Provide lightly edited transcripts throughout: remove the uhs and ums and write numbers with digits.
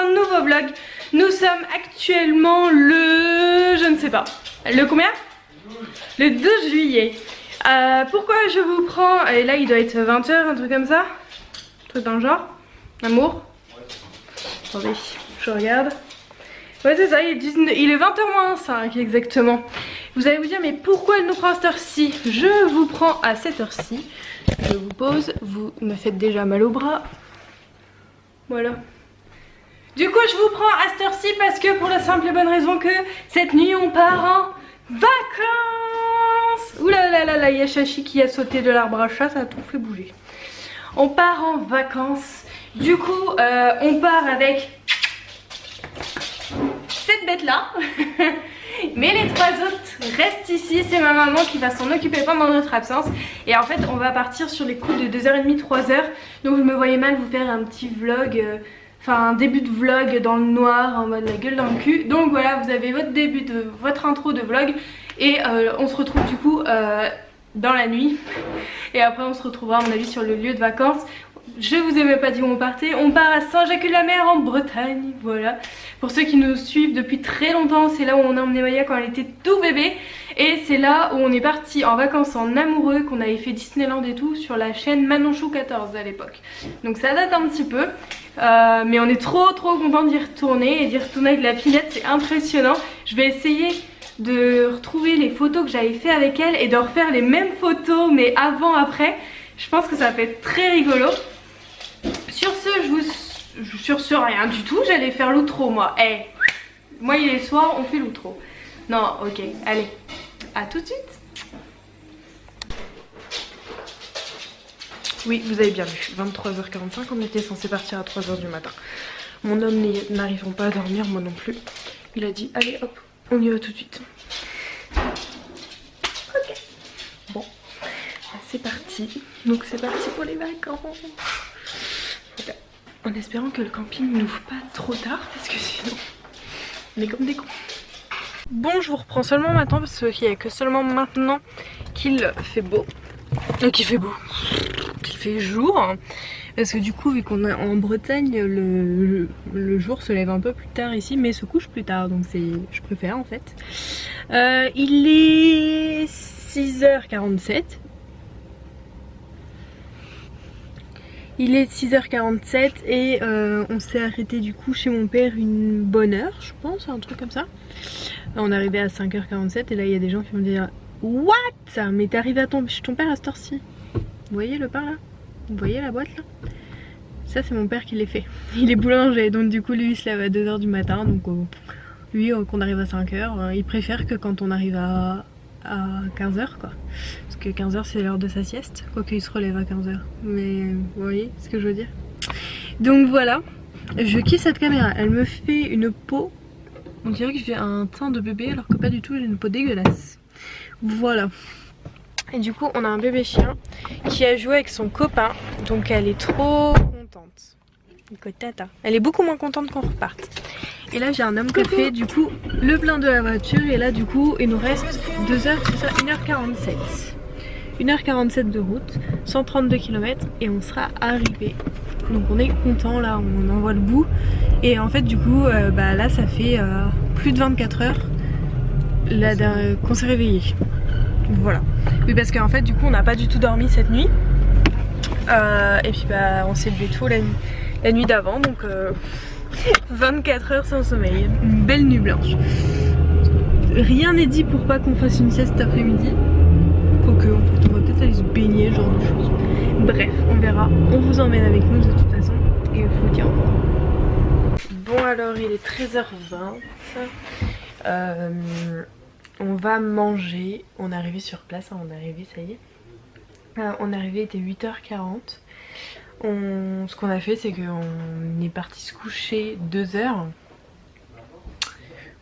un nouveau vlog. Nous sommes actuellement le... je ne sais pas. Le combien? Le 12 juillet. Pourquoi je vous prends... Et là il doit être 20 h, un truc comme ça. Un truc dans le genre. Amour. Attendez, je regarde. Ouais c'est ça, il est 20 h moins 5 exactement. Vous allez vous dire mais pourquoi elle nous prend à cette heure-ci? Je vous prends à cette heure-ci. Je vous pose, vous me faites déjà mal au bras. Voilà. Du coup je vous prends à cette heure-ci parce que pour la simple et bonne raison que cette nuit on part en vacances. Ouh là là là là, il y a Chachi qui a sauté de l'arbre à chat, ça a tout fait bouger. On part en vacances. Du coup on part avec cette bête là. Mais les 3 autres restent ici, c'est ma maman qui va s'en occuper pendant notre absence. Et en fait on va partir sur les coups de 2h30, 3h. Donc je me voyais mal vous faire un petit vlog, enfin un début de vlog dans le noir en mode la gueule dans le cul. Donc voilà, vous avez votre début de votre intro de vlog. Et on se retrouve du coup dans la nuit. Et après on se retrouvera à mon avis sur le lieu de vacances. Je vous ai même pas dit où on partait. On part à Saint-Jacques-de-la-Mer en Bretagne. Voilà. Pour ceux qui nous suivent depuis très longtemps, c'est là où on a emmené Maya quand elle était tout bébé. Et c'est là où on est parti en vacances en amoureux, qu'on avait fait Disneyland et tout sur la chaîne Manonchou 14 à l'époque. Donc ça date un petit peu. Mais on est trop content d'y retourner. Et d'y retourner avec la Pinette, c'est impressionnant. Je vais essayer de retrouver les photos que j'avais fait avec elle et de refaire les mêmes photos mais avant après. Je pense que ça va être très rigolo. Sur ce, sur ce rien du tout, j'allais faire l'outro moi. Eh, moi il est soir, on fait l'outro. Non, ok, allez, à tout de suite. Oui, vous avez bien vu, 23h45, on était censé partir à 3h du matin. Mon homme n'arrivant pas à dormir, moi non plus. Il a dit, allez hop, on y va tout de suite. Ok, bon, c'est parti. Donc c'est parti pour les vacances. En espérant que le camping n'ouvre pas trop tard parce que sinon on est comme des cons. Bon, je vous reprends seulement maintenant parce qu'il n'y a que seulement maintenant qu'il fait beau. Qu'il fait jour. Parce que du coup vu qu'on est en Bretagne, le jour se lève un peu plus tard ici mais se couche plus tard, donc je préfère en fait. Il est 6h47. Il est 6h47 et on s'est arrêté du coup chez mon père une bonne heure, je pense, un truc comme ça. On est arrivé à 5h47 et là il y a des gens qui vont dire what? Mais t'es arrivé chez ton père à cette heure-ci? Vous voyez le pain là? Vous voyez la boîte là? Ça c'est mon père qui l'a fait. Il est boulanger donc du coup lui il se lève à 2h du matin. Donc lui qu'on arrive à 5h, il préfère que quand on arrive à 15h quoi. Parce que 15h c'est l'heure de sa sieste. Quoique il se relève à 15h. Mais vous voyez ce que je veux dire. Donc voilà. Je kiffe cette caméra. Elle me fait une peau. On dirait que j'ai un teint de bébé alors que pas du tout, j'ai une peau dégueulasse. Voilà. Et du coup on a un bébé chien qui a joué avec son copain. Donc elle est trop contente. Elle est beaucoup moins contente qu'on reparte. Et là j'ai un homme qui fait du coup le plein de la voiture. Et là du coup il nous reste 2h, c'est ça, 1h47. 1h47 de route, 132 km et on sera arrivé. Donc on est content là, on en voit le bout. Et en fait du coup là ça fait plus de 24 heures qu'on s'est réveillé. Voilà. Oui parce qu'en fait du coup on n'a pas du tout dormi cette nuit. Et puis on s'est levé tôt la nuit d'avant, donc 24 heures sans sommeil, une belle nuit blanche. Rien n'est dit pour pas qu'on fasse une sieste cet après-midi. Quoique en fait on va peut-être aller se baigner, genre de choses. Bref, on verra, on vous emmène avec nous de toute façon et je vous dis au revoir. Bon alors il est 13h20. On va manger, on est arrivé sur place, on est arrivé, ça y est. On est arrivé, il était 8h40. Ce qu'on a fait c'est qu'on est parti se coucher 2h.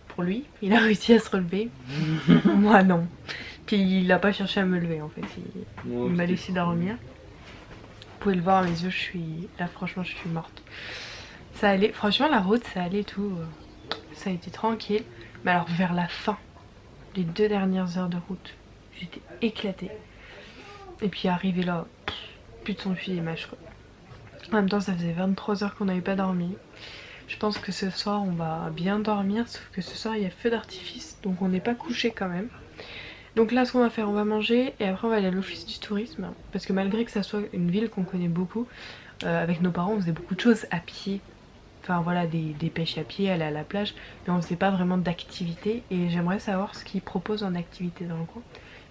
Pour lui, il a réussi à se relever. Moi non. Puis il a pas cherché à me lever en fait, il m'a laissé dormir. Vous pouvez le voir, les yeux, là franchement je suis morte. Ça allait, franchement la route ça allait tout, ça a été tranquille. Mais alors vers la fin, les 2 dernières heures de route, j'étais éclatée. Et puis arrivé là, plus de son fil et mâche quoi. En même temps ça faisait 23 heures qu'on n'avait pas dormi. Je pense que ce soir on va bien dormir, sauf que ce soir il y a feu d'artifice, donc on n'est pas couché quand même. Donc là ce qu'on va faire, on va manger et après on va aller à l'office du tourisme. Parce que malgré que ça soit une ville qu'on connaît beaucoup, avec nos parents on faisait beaucoup de choses à pied. Enfin voilà, des pêches à pied, aller à la plage, mais on faisait pas vraiment d'activité. Et j'aimerais savoir ce qu'ils proposent en activité dans le coin.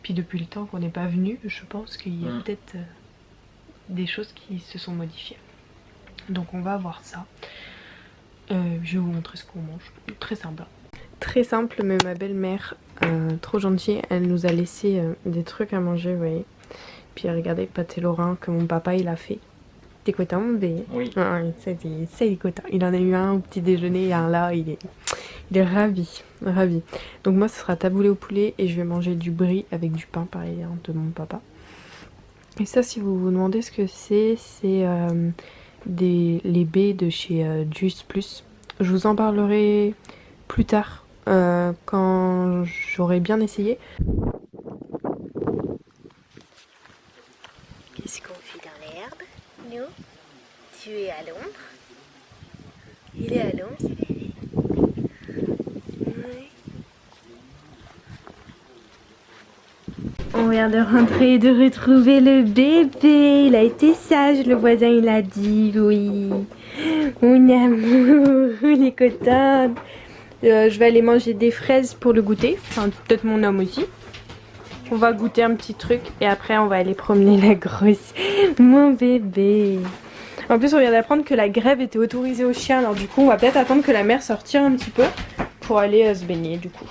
Puis depuis le temps qu'on n'est pas venu, je pense qu'il y a peut-être des choses qui se sont modifiées. Donc on va voir ça. Je vais vous montrer ce qu'on mange. Très simple. Très simple, mais ma belle-mère, trop gentille, elle nous a laissé des trucs à manger, vous voyez. Puis regardez, pâté lorrain que mon papa il a fait. T'es content mon bébé? Oui. Ah, ça il est content. Il en a eu un au petit déjeuner et un là, il est ravi, ravi. Donc moi ce sera taboulé au poulet et je vais manger du brie avec du pain pareil hein, de mon papa. Et ça si vous vous demandez ce que c'est les baies de chez Juice Plus. Je vous en parlerai plus tard quand j'aurai bien essayé. Qu'est-ce qu'on fait dans l'herbe? Nous? Tu es à l'ombre? Il est à l'ombre, c'est bébé. Oui. On vient de rentrer et de retrouver le bébé. Il a été sage, le voisin il a dit, oui. Mon amour, il est content. Je vais aller manger des fraises pour le goûter. Enfin, peut-être mon homme aussi. On va goûter un petit truc et après on va aller promener la grosse. Mon bébé. En plus on vient d'apprendre que la grève était autorisée aux chiens. Alors du coup on va peut-être attendre que la mer se retire un petit peu pour aller se baigner du coup.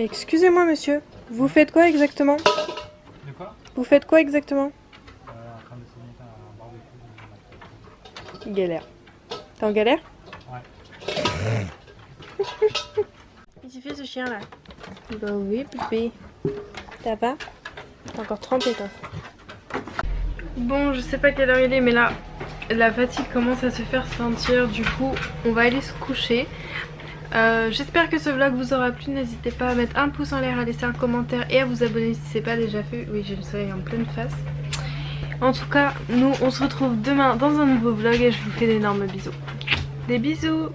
Excusez-moi monsieur, vous faites quoi exactement? De quoi? Vous faites quoi exactement? En train de se mettre un barbecue. Galère. T'es en galère? Ouais. Qu'est-ce qu'il fait ce chien là? Bah oui bébé. Ça va? T'es encore trempé toi. Bon je sais pas quelle heure il est mais là la fatigue commence à se faire sentir. Du coup on va aller se coucher. J'espère que ce vlog vous aura plu. N'hésitez pas à mettre un pouce en l'air, à laisser un commentaire et à vous abonner si c'est pas déjà fait. Oui j'ai le soleil en pleine face. En tout cas nous on se retrouve demain dans un nouveau vlog et je vous fais d'énormes bisous. Des bisous.